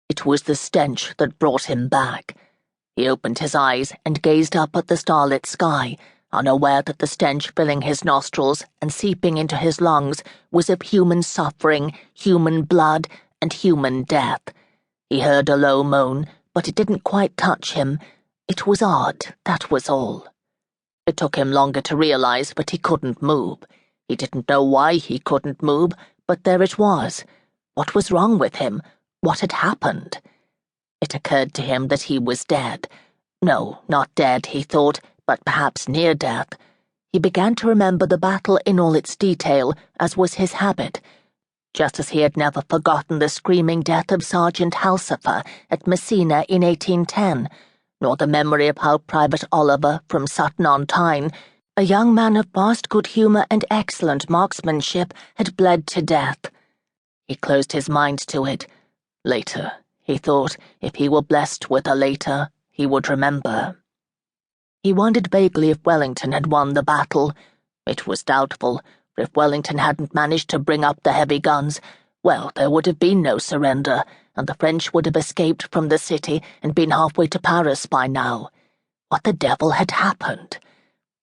It was the stench that brought him back. He opened his eyes and gazed up at the starlit sky, unaware that the stench filling his nostrils and seeping into his lungs was of human suffering, human blood, and human death. He heard a low moan, but it didn't quite touch him. It was odd, that was all. It took him longer to realize, but he couldn't move. He didn't know why he couldn't move, but there it was. What was wrong with him? What had happened? It occurred to him that he was dead. No, not dead, he thought, but perhaps near death. He began to remember the battle in all its detail, as was his habit, just as he had never forgotten the screaming death of Sergeant Halsifer at Messina in 1810, nor the memory of how Private Oliver from Sutton-on-Tyne, a young man of vast good humour and excellent marksmanship, had bled to death. He closed his mind to it. Later, he thought, if he were blessed with a later, he would remember. He wondered vaguely if Wellington had won the battle. It was doubtful, for if Wellington hadn't managed to bring up the heavy guns, well, there would have been no surrender, and the French would have escaped from the city and been halfway to Paris by now. What the devil had happened?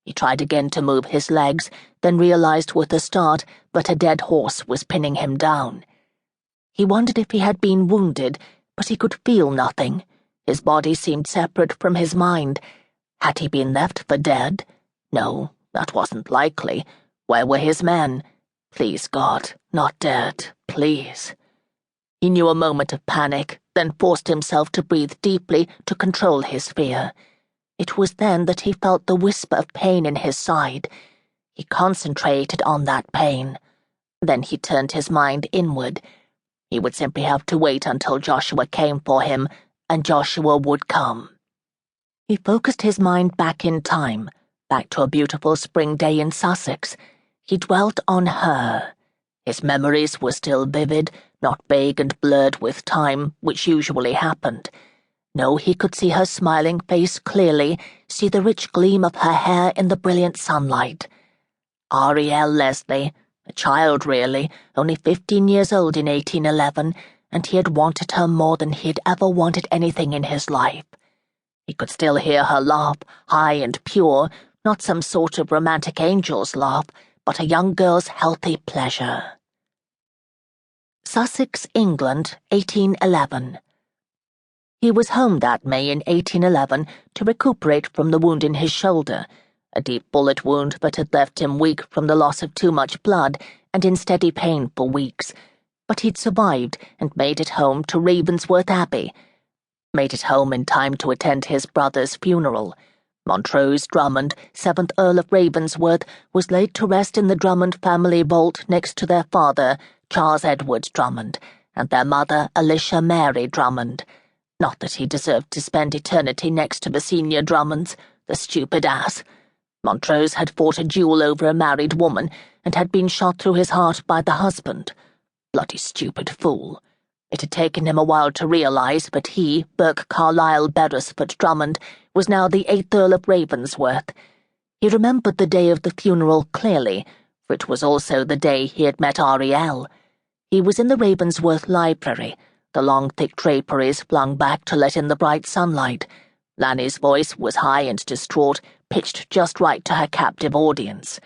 He tried again to move his legs, then realized with a start that a dead horse was pinning him down. He wondered if he had been wounded, but he could feel nothing. His body seemed separate from his mind. Had he been left for dead? No, that wasn't likely. Where were his men? Please, God, not dead, please. He knew a moment of panic, then forced himself to breathe deeply to control his fear. It was then that he felt the whisper of pain in his side. He concentrated on that pain. Then he turned his mind inward. He would simply have to wait until Joshua came for him, and Joshua would come. He focused his mind back in time, back to a beautiful spring day in Sussex. He dwelt on her. His memories were still vivid, not vague and blurred with time, which usually happened. No, he could see her smiling face clearly, see the rich gleam of her hair in the brilliant sunlight. Arielle Leslie, a child really, only 15 years old in 1811, and he had wanted her more than he had ever wanted anything in his life. He could still hear her laugh, high and pure, not some sort of romantic angel's laugh, but a young girl's healthy pleasure. Sussex, England, 1811. He was home that May in 1811 to recuperate from the wound in his shoulder, a deep bullet wound that had left him weak from the loss of too much blood and in steady pain for weeks, but he'd survived and made it home to Ravensworth Abbey. Made it home in time to attend his brother's funeral. Montrose Drummond, 7th Earl of Ravensworth, was laid to rest in the Drummond family vault next to their father, Charles Edward Drummond, and their mother, Alicia Mary Drummond. Not that he deserved to spend eternity next to the senior Drummonds, the stupid ass. Montrose had fought a duel over a married woman and had been shot through his heart by the husband. Bloody stupid fool. It had taken him a while to realize that he, Burke Carlisle Beresford Drummond, was now the 8th Earl of Ravensworth. He remembered the day of the funeral clearly, for it was also the day he had met Arielle. He was in the Ravensworth library, the long thick draperies flung back to let in the bright sunlight. Lanny's voice was high and distraught, pitched just right to her captive audience.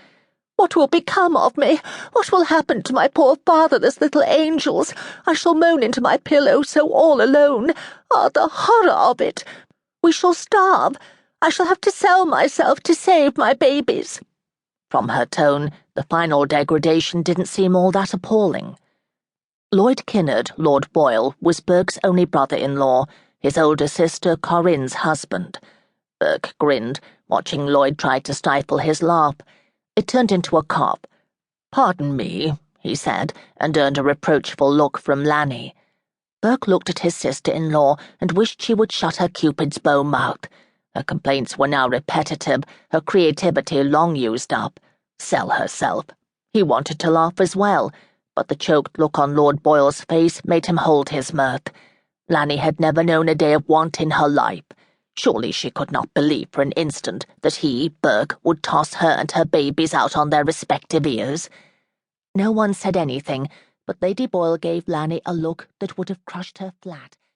"What will become of me? What will happen to my poor fatherless little angels? I shall moan into my pillow so all alone. Ah, the horror of it! We shall starve. I shall have to sell myself to save my babies." From her tone, the final degradation didn't seem all that appalling. Lloyd Kinnard, Lord Boyle, was Burke's only brother-in-law, his older sister Corinne's husband. Burke grinned, watching Lloyd try to stifle his laugh. It turned into a cough. "Pardon me," he said, and earned a reproachful look from Lanny. Burke looked at his sister-in-law and wished she would shut her Cupid's bow mouth. Her complaints were now repetitive, her creativity long used up. Sell herself. He wanted to laugh as well, but the choked look on Lord Boyle's face made him hold his mirth. Lanny had never known a day of want in her life. Surely she could not believe for an instant that he, Burke, would toss her and her babies out on their respective ears. No one said anything, but Lady Boyle gave Lanny a look that would have crushed her flat.